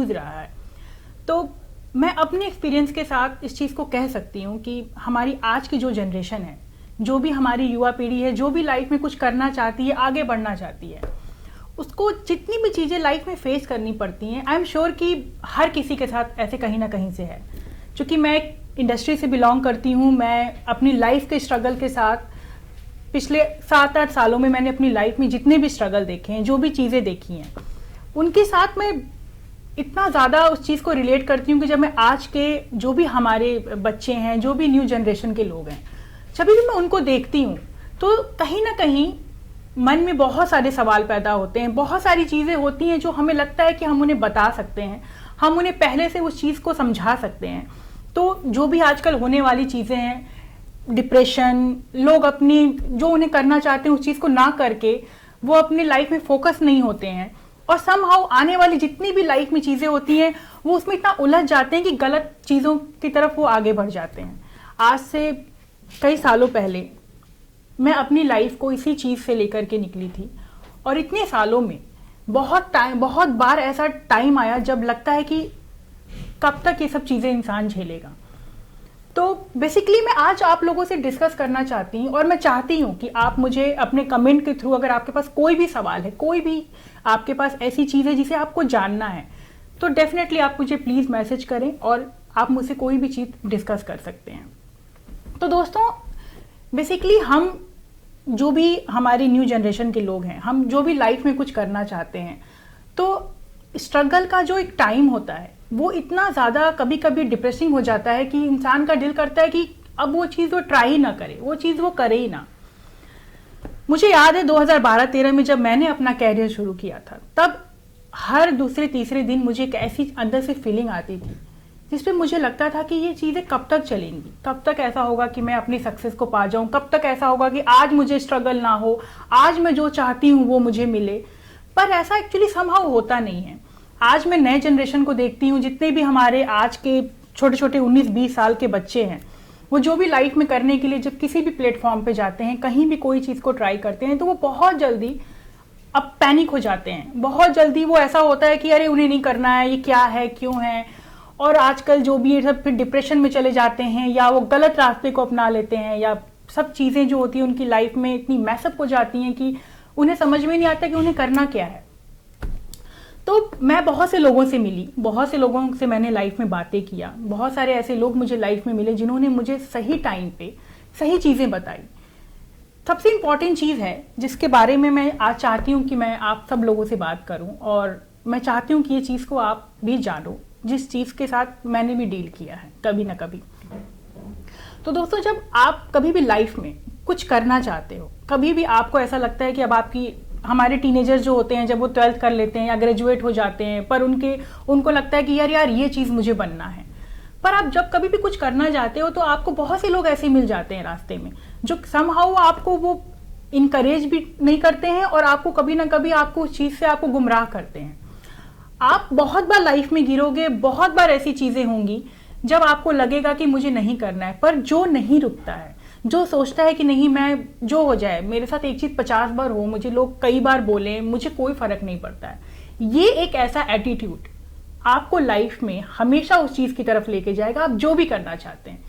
जूझ रहा है। तो मैं अपने एक्सपीरियंस के साथ इस चीज़ को कह सकती हूँ कि हमारी आज की जो जनरेशन है, जो भी हमारी युवा पीढ़ी है, जो भी लाइफ में कुछ करना चाहती है, आगे बढ़ना चाहती है, उसको जितनी भी चीज़ें लाइफ में फेस करनी पड़ती हैं, आई एम श्योर कि हर किसी के साथ ऐसे कहीं ना कहीं से है। क्योंकि मैं एक इंडस्ट्री से बिलोंग करती हूँ, मैं अपनी लाइफ के स्ट्रगल के साथ पिछले 7-8 सालों में मैंने अपनी लाइफ में जितने भी स्ट्रगल देखे हैं, जो भी चीज़ें देखी हैं, उनके साथ मैं इतना ज़्यादा उस चीज़ को रिलेट करती हूँ कि जब मैं आज के जो भी हमारे बच्चे हैं, जो भी न्यू जनरेशन के लोग हैं, जब भी मैं उनको देखती हूँ तो कहीं ना कहीं मन में बहुत सारे सवाल पैदा होते हैं। बहुत सारी चीज़ें होती हैं जो हमें लगता है कि हम उन्हें बता सकते हैं, हम उन्हें पहले से उस चीज़ को समझा सकते हैं। तो जो भी आजकल होने वाली चीज़ें हैं, डिप्रेशन, लोग अपनी जो उन्हें करना चाहते हैं उस चीज़ को ना करके वो अपनी लाइफ में फोकस नहीं होते हैं, और समहाउ आने वाली जितनी भी लाइफ में चीज़ें होती हैं वो उसमें इतना उलझ जाते हैं कि गलत चीज़ों की तरफ वो आगे बढ़ जाते हैं। आज से कई सालों पहले मैं अपनी लाइफ को इसी चीज़ से लेकर के निकली थी, और इतने सालों में बहुत बार ऐसा टाइम आया जब लगता है कि कब तक ये सब चीज़ें इंसान झेलेगा। तो बेसिकली मैं आज आप लोगों से डिस्कस करना चाहती हूँ, और मैं चाहती हूँ कि आप मुझे अपने कमेंट के थ्रू, अगर आपके पास कोई भी सवाल है, कोई भी आपके पास ऐसी चीज़ है जिसे आपको जानना है, तो डेफिनेटली आप मुझे प्लीज़ मैसेज करें और आप मुझसे कोई भी चीज़ डिस्कस कर सकते हैं। तो दोस्तों, बेसिकली हम जो भी हमारी न्यू जनरेशन के लोग हैं, हम जो भी लाइफ में कुछ करना चाहते हैं, तो स्ट्रगल का जो एक टाइम होता है वो इतना ज़्यादा कभी कभी डिप्रेसिंग हो जाता है कि इंसान का दिल करता है कि अब वो चीज़ वो ट्राई ना करे, वो चीज़ वो करे ही ना। मुझे याद है 2012-13 में जब मैंने अपना कैरियर शुरू किया था, तब हर दूसरे तीसरे दिन मुझे एक ऐसी अंदर से फीलिंग आती थी जिसपे मुझे लगता था कि ये चीज़ें कब तक चलेंगी, कब तक ऐसा होगा कि मैं अपनी सक्सेस को पा जाऊं, कब तक ऐसा होगा कि आज मुझे स्ट्रगल ना हो, आज मैं जो चाहती हूँ वो मुझे मिले। पर ऐसा एक्चुअली समहाउ होता नहीं है। आज मैं नए जनरेशन को देखती हूँ, जितने भी हमारे आज के छोटे छोटे 19-20 साल के बच्चे हैं, वो जो भी लाइफ में करने के लिए जब किसी भी प्लेटफॉर्म पे जाते हैं, कहीं भी कोई चीज़ को ट्राई करते हैं, तो वो बहुत जल्दी अब पैनिक हो जाते हैं। बहुत जल्दी वो ऐसा होता है कि अरे उन्हें नहीं करना है, ये क्या है, क्यों है। और आजकल जो भी ये सब फिर डिप्रेशन में चले जाते हैं, या वो गलत रास्ते को अपना लेते हैं, या सब चीज़ें जो होती हैं उनकी लाइफ में इतनी मैसअप हो जाती हैं कि उन्हें समझ में नहीं आता कि उन्हें करना क्या है। तो मैं बहुत से लोगों से मिली, बहुत से लोगों से मैंने लाइफ में बातें किया, बहुत सारे ऐसे लोग मुझे लाइफ में मिले जिन्होंने मुझे सही टाइम पे सही चीज़ें बताई। सबसे इम्पॉर्टेंट चीज़ है जिसके बारे में मैं आज चाहती हूँ कि मैं आप सब लोगों से बात करूँ, और मैं चाहती हूँ कि ये चीज़ को आप भी जानो, जिस चीज़ के साथ मैंने भी डील किया है कभी ना कभी। तो दोस्तों, जब आप कभी भी लाइफ में कुछ करना चाहते हो, कभी भी आपको ऐसा लगता है कि अब आपकी, हमारे टीनेजर जो होते हैं जब वो 12th कर लेते हैं या ग्रेजुएट हो जाते हैं, पर उनको लगता है कि यार ये चीज़ मुझे बनना है। पर आप जब कभी भी कुछ करना चाहते हो तो आपको बहुत से लोग ऐसे मिल जाते हैं रास्ते में जो समहाउ आपको वो इनकरेज भी नहीं करते हैं, और आपको कभी ना कभी आपको उस चीज़ से आपको गुमराह करते हैं। आप बहुत बार लाइफ में गिरोगे, बहुत बार ऐसी चीज़ें होंगी जब आपको लगेगा कि मुझे नहीं करना है, पर जो नहीं रुकता है, जो सोचता है कि नहीं, मैं जो हो जाए, मेरे साथ एक चीज़ 50 बार हो, मुझे लोग कई बार बोलें, मुझे कोई फर्क नहीं पड़ता है, ये एक ऐसा एटीट्यूड आपको लाइफ में हमेशा उस चीज़ की तरफ लेके जाएगा आप जो भी करना चाहते हैं।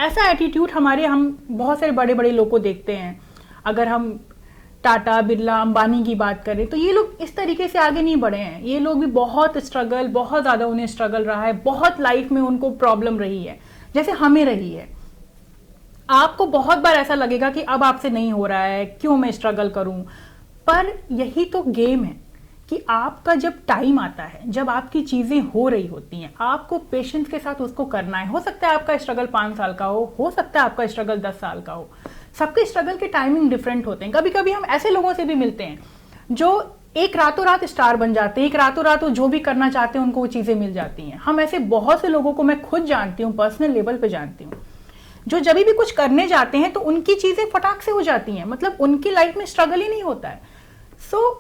ऐसा एटीट्यूड हम बहुत सारे बड़े बड़े लोग को देखते हैं। अगर हम टाटा, बिरला, अंबानी की बात करें तो ये लोग इस तरीके से आगे नहीं बढ़े हैं। ये लोग भी बहुत ज़्यादा उन्हें स्ट्रगल रहा है, बहुत लाइफ में उनको प्रॉब्लम रही है, जैसे हमें रही है। आपको बहुत बार ऐसा लगेगा कि अब आपसे नहीं हो रहा है, क्यों मैं स्ट्रगल करूं, पर यही तो गेम है कि आपका जब टाइम आता है, जब आपकी चीज़ें हो रही होती हैं, आपको पेशेंस के साथ उसको करना है। हो सकता है आपका स्ट्रगल 5 साल का हो सकता है आपका स्ट्रगल 10 साल का हो। सबके स्ट्रगल के टाइमिंग डिफरेंट होते हैं। कभी कभी हम ऐसे लोगों से भी मिलते हैं जो एक रातों रात स्टार बन जाते हैं, एक रातों रात वो जो भी करना चाहते हैं उनको वो चीज़ें मिल जाती हैं। हम ऐसे बहुत से लोगों को मैं खुद जानती हूँ, पर्सनल लेवल पे जानती हूँ, जो जब भी कुछ करने जाते हैं तो उनकी चीज़ें फटाक से हो जाती हैं, मतलब उनकी लाइफ में स्ट्रगल ही नहीं होता है।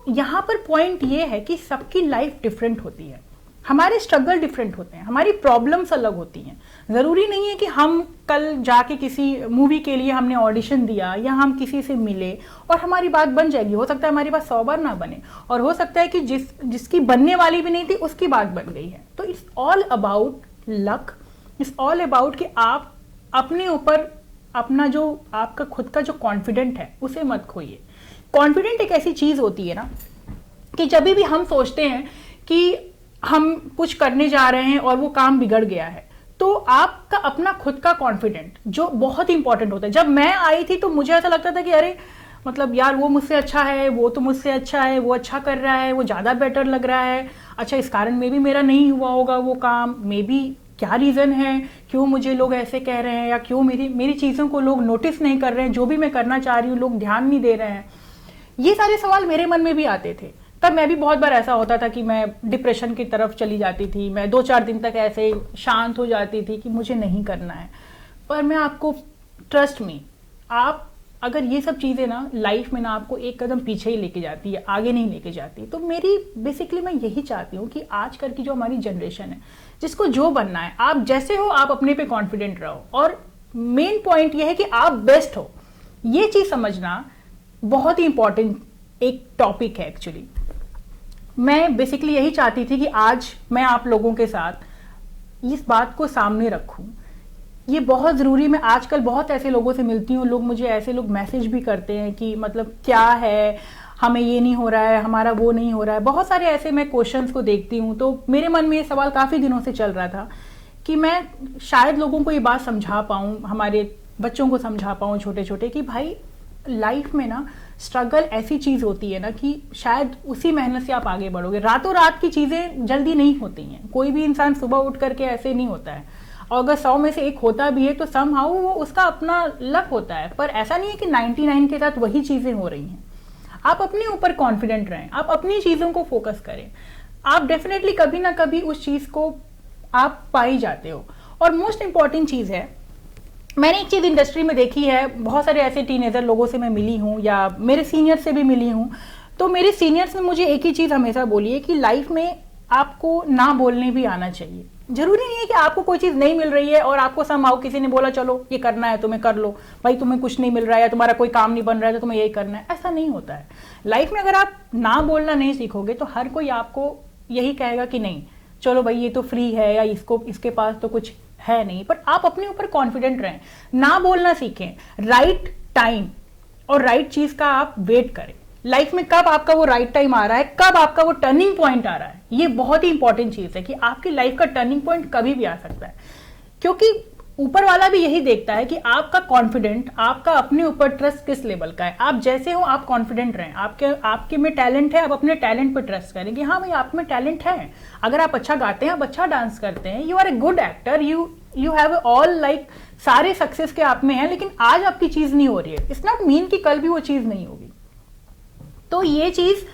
यहाँ पर पॉइंट ये है कि सबकी लाइफ डिफरेंट होती है, हमारे स्ट्रगल डिफरेंट होते हैं, हमारी प्रॉब्लम्स अलग होती हैं। ज़रूरी नहीं है कि हम कल जाके किसी मूवी के लिए हमने ऑडिशन दिया या हम किसी से मिले और हमारी बात बन जाएगी। हो सकता है हमारी बात 100 बार ना बने, और हो सकता है कि जिसकी बनने वाली भी नहीं थी उसकी बात बन गई है। तो तो it's all about luck, it's all about कि आप अपने ऊपर अपना जो आपका खुद का जो कॉन्फिडेंट है उसे मत खोइए। कॉन्फिडेंट एक ऐसी चीज होती है ना कि जब भी हम सोचते हैं कि हम कुछ करने जा रहे हैं और वो काम बिगड़ गया है, तो आपका अपना खुद का कॉन्फिडेंट जो बहुत इंपॉर्टेंट होता है। जब मैं आई थी तो मुझे ऐसा लगता था कि अरे मतलब यार वो मुझसे अच्छा है, वो तो मुझसे अच्छा है, वो अच्छा कर रहा है, वो ज़्यादा बेटर लग रहा है, अच्छा इस कारण मे भी मेरा नहीं हुआ होगा वो काम, मे बी क्या रीज़न है, क्यों मुझे लोग ऐसे कह रहे हैं, या क्यों मेरी चीज़ों को लोग नोटिस नहीं कर रहे हैं, जो भी मैं करना चाह रही हूँ लोग ध्यान नहीं दे रहे हैं। ये सारे सवाल मेरे मन में भी आते थे। तब मैं भी बहुत बार ऐसा होता था कि मैं डिप्रेशन की तरफ चली जाती थी, मैं 2-4 दिन तक ऐसे ही शांत हो जाती थी कि मुझे नहीं करना है। पर मैं आपको ट्रस्ट मी, आप अगर ये सब चीज़ें ना लाइफ में ना आपको एक कदम पीछे ही लेके जाती है, आगे नहीं लेके जाती। तो मेरी बेसिकली मैं यही चाहती हूँ कि आजकल की जो हमारी जनरेशन है, जिसको जो बनना है, आप जैसे हो आप अपने पे कॉन्फिडेंट रहो, और मेन पॉइंट ये है कि आप बेस्ट हो। ये चीज़ समझना बहुत ही इंपॉर्टेंट एक टॉपिक है एक्चुअली। मैं बेसिकली यही चाहती थी कि आज मैं आप लोगों के साथ इस बात को सामने रखूं। ये बहुत ज़रूरी। मैं आजकल बहुत ऐसे लोगों से मिलती हूँ, लोग मुझे ऐसे लोग मैसेज भी करते हैं कि मतलब क्या है, हमें ये नहीं हो रहा है, हमारा वो नहीं हो रहा है। बहुत सारे ऐसे मैं क्वेश्चंस को देखती हूँ, तो मेरे मन में ये सवाल काफ़ी दिनों से चल रहा था कि मैं शायद लोगों को ये बात समझा पाऊँ, हमारे बच्चों को समझा पाऊँ छोटे छोटे, कि भाई लाइफ में ना स्ट्रगल ऐसी चीज़ होती है ना कि शायद उसी मेहनत से आप आगे बढ़ोगे। रातों रात की चीज़ें जल्दी नहीं होती हैं, कोई भी इंसान सुबह उठ करके ऐसे नहीं होता है, और अगर 100 में से एक होता भी है तो समहाउ वो उसका अपना लक होता है। पर ऐसा नहीं है कि 99 के साथ वही चीज़ें हो रही हैं। आप अपने ऊपर कॉन्फिडेंट रहें, आप अपनी चीज़ों को फोकस करें, आप डेफिनेटली कभी ना कभी उस चीज़ को आप पा ही जाते हो। और मोस्ट इंपॉर्टेंट चीज़ है, मैंने एक चीज़ इंडस्ट्री में देखी है, बहुत सारे ऐसे टीनेजर लोगों से मैं मिली हूँ या मेरे सीनियर से भी मिली हूँ, तो मेरे सीनियर्स ने मुझे एक ही चीज़ हमेशा बोली है कि लाइफ में आपको ना बोलने भी आना चाहिए। जरूरी नहीं है कि आपको कोई चीज़ नहीं मिल रही है और आपको समहाउ किसी ने बोला चलो ये करना है तुम्हें कर लो, भाई तुम्हें कुछ नहीं मिल रहा है या तुम्हारा कोई काम नहीं बन रहा है तो तुम्हें यही करना है, ऐसा नहीं होता है। लाइफ में अगर आप ना बोलना नहीं सीखोगे तो हर कोई आपको यही कहेगा कि नहीं चलो भाई ये तो फ्री है, या इसके पास तो कुछ है नहीं। पर आप अपने ऊपर कॉन्फिडेंट रहें, ना बोलना सीखें, राइट टाइम और राइट चीज का आप वेट करें। लाइफ में कब आपका वो राइट टाइम आ रहा है, कब आपका वो टर्निंग पॉइंट आ रहा है, ये बहुत ही इंपॉर्टेंट चीज है कि आपकी लाइफ का टर्निंग पॉइंट कभी भी आ सकता है। क्योंकि ऊपर वाला भी यही देखता है कि आपका कॉन्फिडेंट, आपका अपने ऊपर ट्रस्ट किस लेवल का है। आप जैसे हो आप कॉन्फिडेंट रहें, आपके में टैलेंट है, आप अपने टैलेंट पर ट्रस्ट करें कि हाँ भाई आप में टैलेंट है। अगर आप अच्छा गाते हैं, आप अच्छा डांस करते हैं, you are a good actor, you have all like सारे सक्सेस के आप में है, लेकिन आज आपकी चीज नहीं हो रही है, इट्स नॉट मीन कि कल भी वो चीज नहीं होगी। तो ये चीज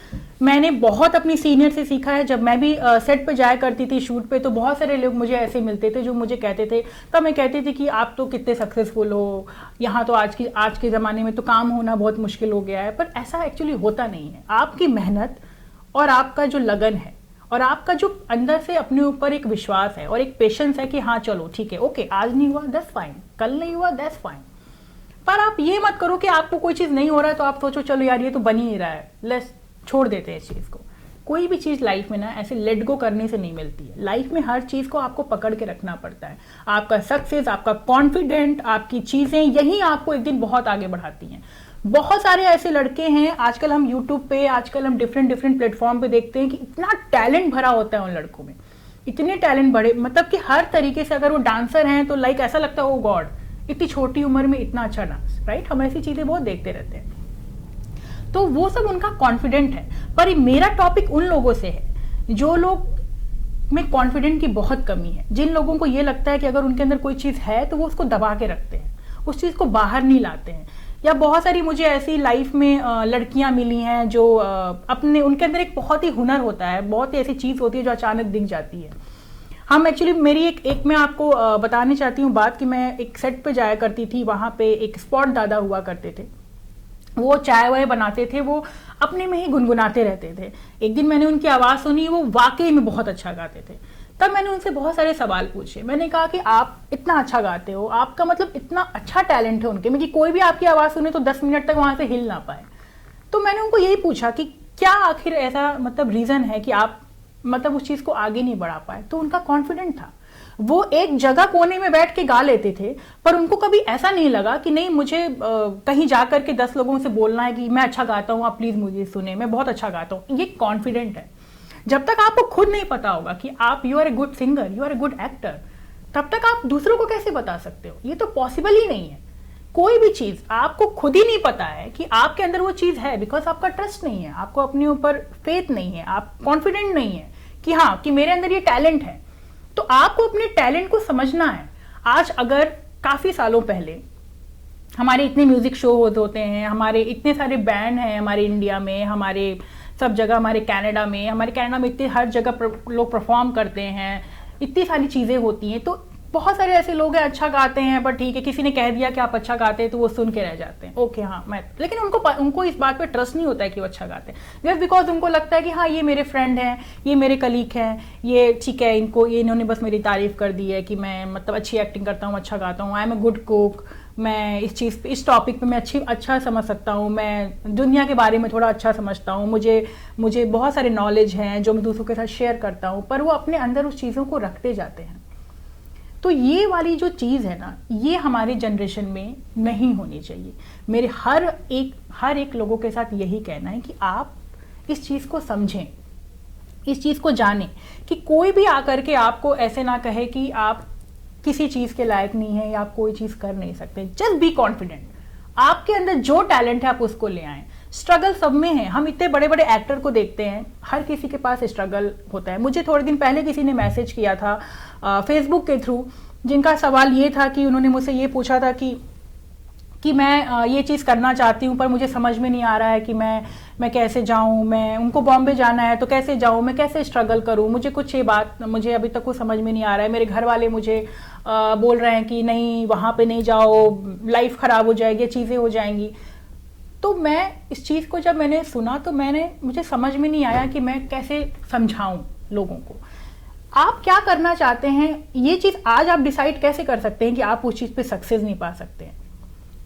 मैंने बहुत अपनी सीनियर से सीखा है। जब मैं भी सेट पे जाया करती थी शूट पे, तो बहुत सारे लोग मुझे ऐसे मिलते थे जो मुझे कहते थे, तब मैं कहती थी कि आप तो कितने सक्सेसफुल हो, यहाँ तो आज के ज़माने में तो काम होना बहुत मुश्किल हो गया है। पर ऐसा एक्चुअली होता नहीं है। आपकी मेहनत और आपका जो लगन है और आपका जो अंदर से अपने ऊपर एक विश्वास है और एक पेशेंस है कि हाँ चलो ठीक है, ओके आज नहीं हुआ दैट्स फाइन, कल नहीं हुआ दैट्स फाइन। पर आप ये मत करो कि आपको कोई चीज़ नहीं हो रहा है तो आप सोचो चलो यार ये तो बन ही नहीं रहा है, लेट्स छोड़ देते हैं इस चीज़ को। कोई भी चीज़ लाइफ में ना ऐसे लेट गो करने से नहीं मिलती है। लाइफ में हर चीज़ को आपको पकड़ के रखना पड़ता है। आपका सक्सेस, आपका कॉन्फिडेंट, आपकी चीज़ें, यही आपको एक दिन बहुत आगे बढ़ाती हैं। बहुत सारे ऐसे लड़के हैं, आजकल हम यूट्यूब पे, आजकल हम डिफरेंट प्लेटफॉर्म पे देखते हैं कि इतना टैलेंट भरा होता है उन लड़कों में, इतने टैलेंट बड़े, मतलब कि हर तरीके से। अगर वो डांसर हैं तो लाइक ऐसा लगता है ओ गॉड, इतनी छोटी उम्र में इतना अच्छा डांस, राइट। हम ऐसी चीज़ें बहुत देखते रहते हैं। तो वो सब उनका कॉन्फिडेंट है। पर मेरा टॉपिक उन लोगों से है जो लोग में कॉन्फिडेंट की बहुत कमी है, जिन लोगों को ये लगता है कि अगर उनके अंदर कोई चीज़ है तो वो उसको दबा के रखते हैं, उस चीज़ को बाहर नहीं लाते हैं। या बहुत सारी मुझे ऐसी लाइफ में लड़कियां मिली हैं जो अपने, उनके अंदर एक बहुत ही हुनर होता है, बहुत ही ऐसी चीज़ होती है जो अचानक दिख जाती है। हम एक्चुअली मेरी एक मैं आपको बताने चाहती हूँ बात कि मैं एक सेट पे जाया करती थी, वहाँ पे एक स्पॉट दादा हुआ करते थे, वो चाय वाय बनाते थे, वो अपने में ही गुनगुनाते रहते थे। एक दिन मैंने उनकी आवाज़ सुनी, वो वाकई में बहुत अच्छा गाते थे। तब मैंने उनसे बहुत सारे सवाल पूछे। मैंने कहा कि आप इतना अच्छा गाते हो, आपका मतलब इतना अच्छा टैलेंट है उनके में कि कोई भी आपकी आवाज़ सुने तो 10 मिनट तक वहाँ से हिल ना पाए। तो मैंने उनको यही पूछा कि क्या आखिर ऐसा मतलब रीज़न है कि आप मतलब उस चीज को आगे नहीं बढ़ा पाए, तो उनका कॉन्फिडेंट था। वो एक जगह कोने में बैठ के गा लेते थे, पर उनको कभी ऐसा नहीं लगा कि नहीं मुझे कहीं जाकर के 10 लोगों से बोलना है कि मैं अच्छा गाता हूँ, आप प्लीज मुझे सुने, मैं बहुत अच्छा गाता हूँ। ये कॉन्फिडेंट है। जब तक आपको खुद नहीं पता होगा कि आप you are a good singer, you are a good actor, तब तक आप दूसरों को कैसे बता सकते हो? ये तो पॉसिबल ही नहीं है। कोई भी चीज आपको खुद ही नहीं पता है कि आपके अंदर वो चीज है, बिकॉज आपका ट्रस्ट नहीं है, आपको अपने ऊपर फेथ नहीं है, आप कॉन्फिडेंट नहीं है कि हाँ कि मेरे अंदर ये टैलेंट है। तो आपको अपने टैलेंट को समझना है। आज अगर काफी सालों पहले हमारे इतने म्यूजिक शो होते हैं, हमारे इतने सारे बैंड हैं हमारे इंडिया में, हमारे सब जगह, हमारे कनाडा में इतने हर जगह लोग परफॉर्म करते हैं, इतनी सारी चीजें होती हैं। तो बहुत सारे ऐसे लोग हैं अच्छा गाते हैं, पर ठीक है किसी ने कह दिया कि आप अच्छा गाते हैं तो वो सुन के रह जाते हैं, ओके हाँ मैं, लेकिन उनको इस बात पे ट्रस्ट नहीं होता है कि वो अच्छा गाते हैं, जस्ट बिकॉज उनको लगता है कि हाँ ये मेरे फ्रेंड हैं, ये मेरे कलीग हैं, ये ठीक है, इन्होंने बस मेरी तारीफ कर दी है कि मैं मतलब अच्छी एक्टिंग करता हूँ, अच्छा गाता हूँ, I am a good cook, मैं इस टॉपिक पे मैं अच्छा समझ सकता हूँ, मैं दुनिया के बारे में थोड़ा अच्छा समझता हूँ, मुझे बहुत सारे नॉलेज हैं जो मैं दूसरों के साथ शेयर करता हूँ, पर वो अपने अंदर उस चीज़ों को रखते जाते हैं। तो ये वाली जो चीज़ है ना, ये हमारे जनरेशन में नहीं होनी चाहिए। मेरे हर एक लोगों के साथ यही कहना है कि आप इस चीज़ को समझें, इस चीज़ को जानें कि कोई भी आकर के आपको ऐसे ना कहे कि आप किसी चीज़ के लायक नहीं है या आप कोई चीज़ कर नहीं सकते। Just be confident. आपके अंदर जो टैलेंट है आप उसको ले आएं। स्ट्रगल सब में है। हम इतने बड़े बड़े एक्टर को देखते हैं, हर किसी के पास स्ट्रगल होता है। मुझे थोड़े दिन पहले किसी ने मैसेज किया था फेसबुक के थ्रू, जिनका सवाल ये था कि उन्होंने मुझसे ये पूछा था कि मैं ये चीज़ करना चाहती हूँ पर मुझे समझ में नहीं आ रहा है कि मैं कैसे जाऊँ, मैं उनको बॉम्बे जाना है तो कैसे जाऊँ, मैं कैसे स्ट्रगल करूँ, मुझे अभी तक कुछ समझ में नहीं आ रहा है। मेरे घर वाले मुझे बोल रहे हैं कि नहीं वहाँ पे नहीं जाओ, लाइफ ख़राब हो जाएगी, चीज़ें हो जाएंगी। तो मैं इस चीज़ को जब मैंने सुना तो मुझे समझ में नहीं आया कि मैं कैसे समझाऊँ लोगों को। आप क्या करना चाहते हैं ये चीज़ आज आप डिसाइड कैसे कर सकते हैं कि आप उस चीज़ पे सक्सेस नहीं पा सकते हैं?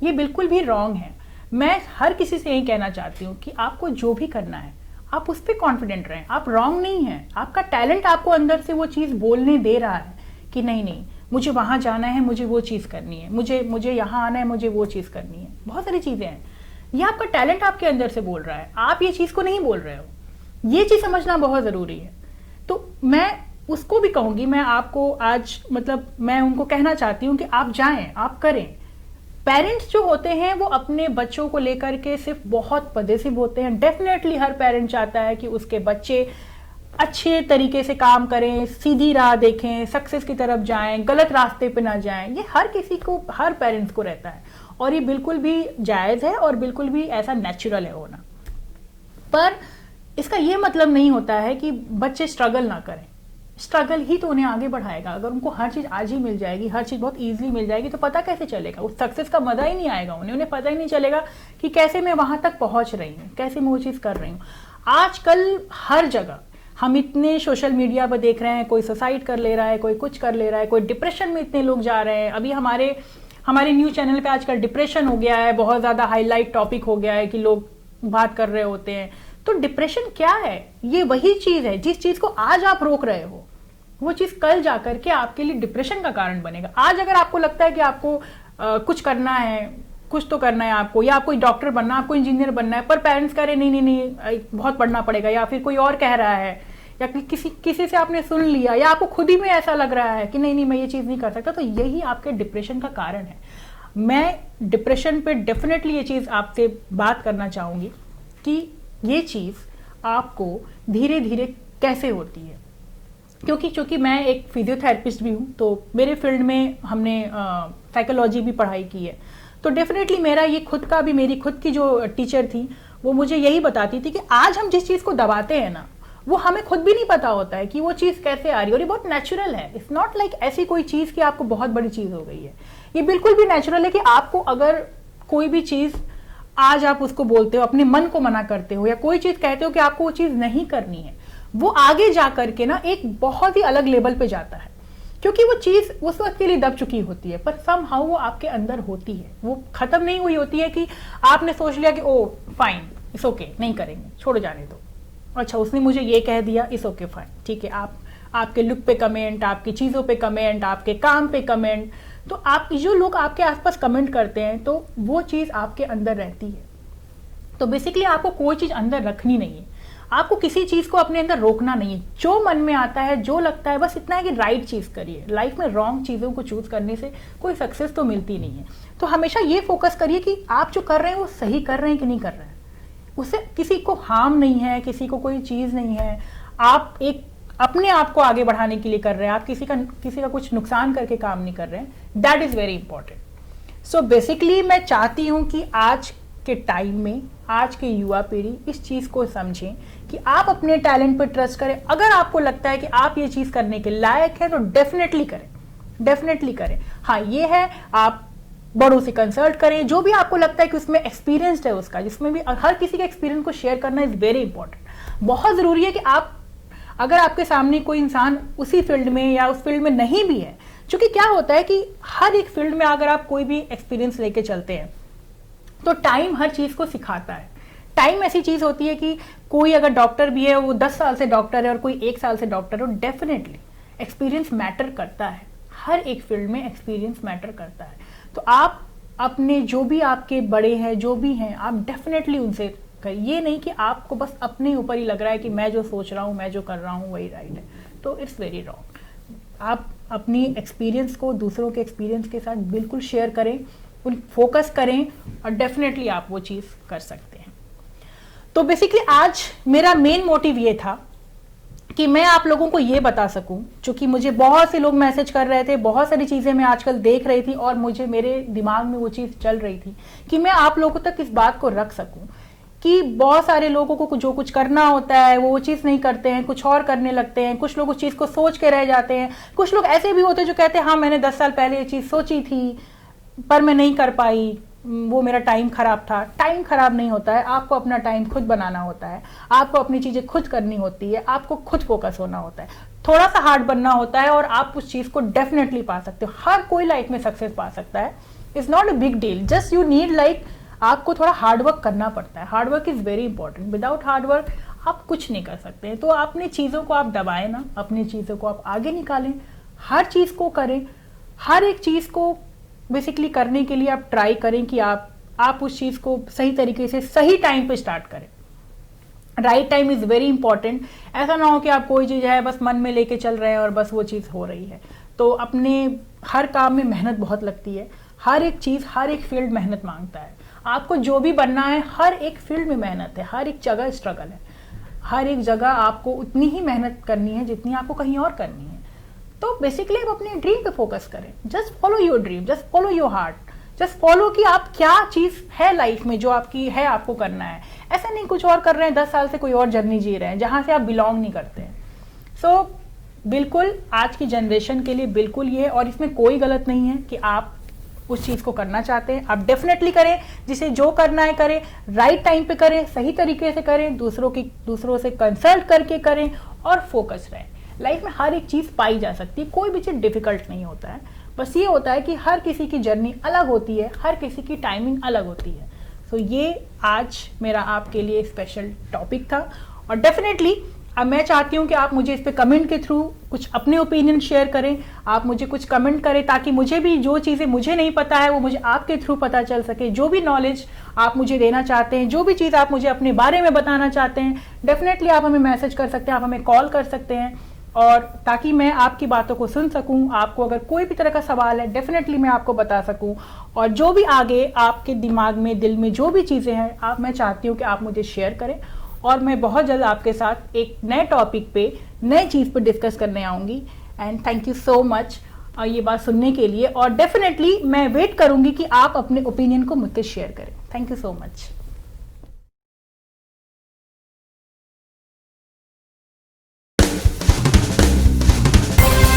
ये बिल्कुल भी रॉन्ग है। मैं हर किसी से यही कहना चाहती हूँ कि आपको जो भी करना है आप उस पर कॉन्फिडेंट रहें। आप रॉन्ग नहीं हैं। आपका टैलेंट आपको अंदर से वो चीज़ बोलने दे रहा है कि नहीं मुझे वहाँ जाना है, मुझे वो चीज़ करनी है, मुझे यहाँ आना है, मुझे वो चीज़ करनी है। बहुत सारी चीज़ें हैं, ये आपका टैलेंट आपके अंदर से बोल रहा है, आप ये चीज़ को नहीं बोल रहे हो। ये चीज़ समझना बहुत ज़रूरी है। तो मैं उसको भी कहूँगी, मैं आपको आज मैं उनको कहना चाहती हूँ कि आप जाएं, आप करें। पेरेंट्स जो होते हैं वो अपने बच्चों को लेकर के सिर्फ बहुत पॉजिटिव होते हैं। डेफिनेटली हर पेरेंट चाहता है कि उसके बच्चे अच्छे तरीके से काम करें, सीधी राह देखें, सक्सेस की तरफ जाएं, गलत रास्ते पे ना जाएं। ये हर किसी को, हर पेरेंट्स को रहता है और ये बिल्कुल भी जायज़ है और बिल्कुल भी ऐसा नेचुरल है होना। पर इसका ये मतलब नहीं होता है कि बच्चे स्ट्रगल ना करें। स्ट्रगल ही तो उन्हें आगे बढ़ाएगा। अगर उनको हर चीज़ आज ही मिल जाएगी, हर चीज़ बहुत ईजिली मिल जाएगी, तो पता कैसे चलेगा? उस सक्सेस का मजा ही नहीं आएगा उन्हें पता ही नहीं चलेगा कि कैसे मैं वहां तक पहुंच रही हूँ, कैसे मैं वो चीज़ कर रही हूँ। आजकल हर जगह हम इतने सोशल मीडिया पर देख रहे हैं, कोई सुसाइड कर ले रहा है, कोई कुछ कर ले रहा है, कोई डिप्रेशन में इतने लोग जा रहे हैं। अभी हमारे न्यूज़ चैनल पे आजकल डिप्रेशन हो गया है, बहुत ज़्यादा हाईलाइट टॉपिक हो गया है कि लोग बात कर रहे होते हैं। तो डिप्रेशन क्या है? ये वही चीज़ है जिस चीज़ को आज आप रोक रहे हो, वो चीज़ कल जाकर के आपके लिए डिप्रेशन का कारण बनेगा। आज अगर आपको लगता है कि आपको कुछ करना है, कुछ तो करना है आपको, या आपको डॉक्टर बनना, आपको इंजीनियर बनना है, पर पेरेंट्स कह रहे नहीं बहुत पढ़ना पड़ेगा, या फिर कोई और कह रहा है, या किसी से आपने सुन लिया, या आपको खुद ही में ऐसा लग रहा है कि नहीं मैं ये चीज़ नहीं कर सकता, तो यही आपके डिप्रेशन का कारण है। मैं डिप्रेशन पे डेफिनेटली ये चीज़ आपसे बात करना चाहूँगी कि ये चीज़ आपको धीरे धीरे कैसे होती है। क्योंकि मैं एक फिजियोथेरेपिस्ट भी हूँ, तो मेरे फील्ड में हमने साइकोलॉजी भी पढ़ाई की है। तो डेफिनेटली मेरी खुद की जो टीचर थी वो मुझे यही बताती थी कि आज हम जिस चीज़ को दबाते हैं ना, वो हमें खुद भी नहीं पता होता है कि वो चीज़ कैसे आ रही है, और ये बहुत नेचुरल है। इट्स नॉट लाइक ऐसी कोई चीज़ कि आपको बहुत बड़ी चीज़ हो गई है। ये बिल्कुल भी नेचुरल है कि आपको अगर कोई भी चीज़ आज आप उसको बोलते हो, अपने मन को मना करते हो, या कोई चीज़ कहते हो कि आपको वो चीज़ नहीं करनी है, वो आगे जा करके ना एक बहुत ही अलग लेवल पे जाता है, क्योंकि वो चीज़ उस वक्त के लिए दब चुकी होती है, पर समहाउ वो आपके अंदर होती है, वो खत्म नहीं हुई होती है कि आपने सोच लिया कि ओ फाइन इट्स ओके, नहीं करेंगे, छोड़ जाने दो। अच्छा उसने मुझे ये कह दिया, इस ओके फाइन, ठीक है। आप आपके लुक पे कमेंट, आपकी चीज़ों पे कमेंट, आपके काम पे कमेंट, तो आप जो लोग आपके आसपास कमेंट करते हैं तो वो चीज़ आपके अंदर रहती है। तो बेसिकली आपको कोई चीज़ अंदर रखनी नहीं है, आपको किसी चीज़ को अपने अंदर रोकना नहीं है। जो मन में आता है, जो लगता है, बस इतना है कि राइट चीज़ करिए। लाइफ में रॉन्ग चीज़ों को चूज करने से कोई सक्सेस तो मिलती नहीं है। तो हमेशा ये फोकस करिए कि आप जो कर रहे हैं वो सही कर रहे हैं कि नहीं कर रहे हैं। उससे किसी को हार्म नहीं है, किसी को कोई चीज़ नहीं है। आप एक अपने आप को आगे बढ़ाने के लिए कर रहे हैं, आप किसी का कुछ नुकसान करके काम नहीं कर रहे हैं। That is very important. So basically मैं चाहती हूँ कि आज के टाइम में, आज के युवा पीढ़ी इस चीज़ को समझें कि आप अपने टैलेंट पर ट्रस्ट करें। अगर आपको लगता है कि आप ये चीज़ करने के लायक हैं तो डेफिनेटली करें, डेफिनेटली करें। हाँ ये है, आप बड़ों से कंसल्ट करें, जो भी आपको लगता है कि उसमें एक्सपीरियंस्ड है उसका, जिसमें भी हर किसी के एक्सपीरियंस को शेयर करना इज़ वेरी इंपॉर्टेंट। बहुत ज़रूरी है कि आप, अगर आपके सामने कोई इंसान उसी फील्ड में या उस फील्ड में नहीं भी है, क्योंकि क्या होता है कि हर एक फील्ड में अगर आप कोई भी एक्सपीरियंस लेके चलते हैं तो टाइम हर चीज़ को सिखाता है। टाइम ऐसी चीज़ होती है कि कोई अगर डॉक्टर भी है, वो 10 साल से डॉक्टर है और कोई 1 साल से डॉक्टर है, डेफिनेटली एक्सपीरियंस मैटर करता है। हर एक फील्ड में एक्सपीरियंस मैटर करता है। तो आप अपने जो भी आपके बड़े हैं, जो भी हैं, आप डेफिनेटली उनसे करें। ये नहीं कि आपको बस अपने ऊपर ही लग रहा है कि मैं जो सोच रहा हूँ, मैं जो कर रहा हूँ वही राइट है, तो इट्स वेरी रॉन्ग। आप अपनी एक्सपीरियंस को दूसरों के एक्सपीरियंस के साथ बिल्कुल शेयर करें, उन फोकस करें और डेफिनेटली आप वो चीज़ कर सकते हैं। तो बेसिकली आज मेरा मेन मोटिव ये था कि मैं आप लोगों को ये बता सकूं, क्योंकि मुझे बहुत से लोग मैसेज कर रहे थे, बहुत सारी चीज़ें मैं आजकल देख रही थी और मुझे मेरे दिमाग में वो चीज़ चल रही थी कि मैं आप लोगों तक इस बात को रख सकूं कि बहुत सारे लोगों को जो कुछ करना होता है वो चीज़ नहीं करते हैं, कुछ और करने लगते हैं। कुछ लोग उस चीज़ को सोच के रह जाते हैं। कुछ लोग ऐसे भी होते हैं जो कहते हैं हाँ मैंने 10 साल पहले ये चीज़ सोची थी पर मैं नहीं कर पाई, वो मेरा टाइम खराब था। टाइम खराब नहीं होता है, आपको अपना टाइम खुद बनाना होता है, आपको अपनी चीज़ें खुद करनी होती है, आपको खुद फोकस होना होता है। थोड़ा सा हार्ड बनना होता है और आप उस चीज़ को डेफिनेटली पा सकते हो। हर कोई लाइफ में सक्सेस पा सकता है। It's not a big deal, just you need like आपको थोड़ा हार्डवर्क करना पड़ता है। Hard work is very important. Without hard work आप कुछ नहीं कर सकते हैं। तो अपनी चीज़ों को आप दबाएं ना, अपनी चीज़ों को आप आगे निकालें, हर चीज़ को करें। हर एक चीज़ को बेसिकली करने के लिए आप ट्राई करें कि आप उस चीज़ को सही तरीके से सही टाइम पे स्टार्ट करें। Right time is very important. ऐसा ना हो कि आप कोई चीज़ है बस मन में लेके चल रहे हैं और बस वो चीज़ हो रही है। तो अपने हर काम में मेहनत बहुत लगती है। हर एक चीज़, हर एक फील्ड मेहनत मांगता है। आपको जो भी बनना है, हर एक फील्ड में मेहनत है, हर एक जगह स्ट्रगल है। हर एक जगह आपको उतनी ही मेहनत करनी है जितनी आपको कहीं और करनी है। तो बेसिकली आप अपने ड्रीम पे फोकस करें। Just follow your dream, just follow your heart, just follow कि आप क्या चीज़ है लाइफ में जो आपकी है, आपको करना है। ऐसा नहीं कुछ और कर रहे हैं, 10 साल से कोई और जर्नी जी रहे हैं जहाँ से आप बिलोंग नहीं करते हैं। सो बिल्कुल आज की जनरेशन के लिए बिल्कुल ये है, और इसमें कोई गलत नहीं है कि आप उस चीज़ को करना चाहते हैं। आप डेफिनेटली करें, जिसे जो करना है करें, राइट टाइम पे करें, सही तरीके से करें, दूसरों से कंसल्ट करके करें और फोकस रहें। लाइफ में हर एक चीज़ पाई जा सकती है, कोई भी चीज़ डिफिकल्ट नहीं होता है। बस ये होता है कि हर किसी की जर्नी अलग होती है, हर किसी की टाइमिंग अलग होती है। सो ये आज मेरा आपके लिए स्पेशल टॉपिक था और डेफिनेटली अब मैं चाहती हूँ कि आप मुझे इस पे कमेंट के थ्रू कुछ अपने ओपिनियन शेयर करें। आप मुझे कुछ कमेंट करें ताकि मुझे भी जो चीज़ें मुझे नहीं पता है वो मुझे आपके थ्रू पता चल सके। जो भी नॉलेज आप मुझे देना चाहते हैं, जो भी चीज़ आप मुझे अपने बारे में बताना चाहते हैं, डेफिनेटली आप हमें मैसेज कर सकते हैं, आप हमें कॉल कर सकते हैं, और ताकि मैं आपकी बातों को सुन सकूं। आपको अगर कोई भी तरह का सवाल है डेफिनेटली मैं आपको बता सकूं, और जो भी आगे आपके दिमाग में, दिल में जो भी चीज़ें हैं मैं चाहती हूं कि आप मुझे शेयर करें। और मैं बहुत जल्द आपके साथ एक नए टॉपिक पे, नए चीज़ पे डिस्कस करने आऊँगी। And thank you so much ये बात सुनने के लिए, और डेफिनेटली मैं वेट करूँगी कि आप अपने ओपिनियन को मुझसे शेयर करें। Thank you so much.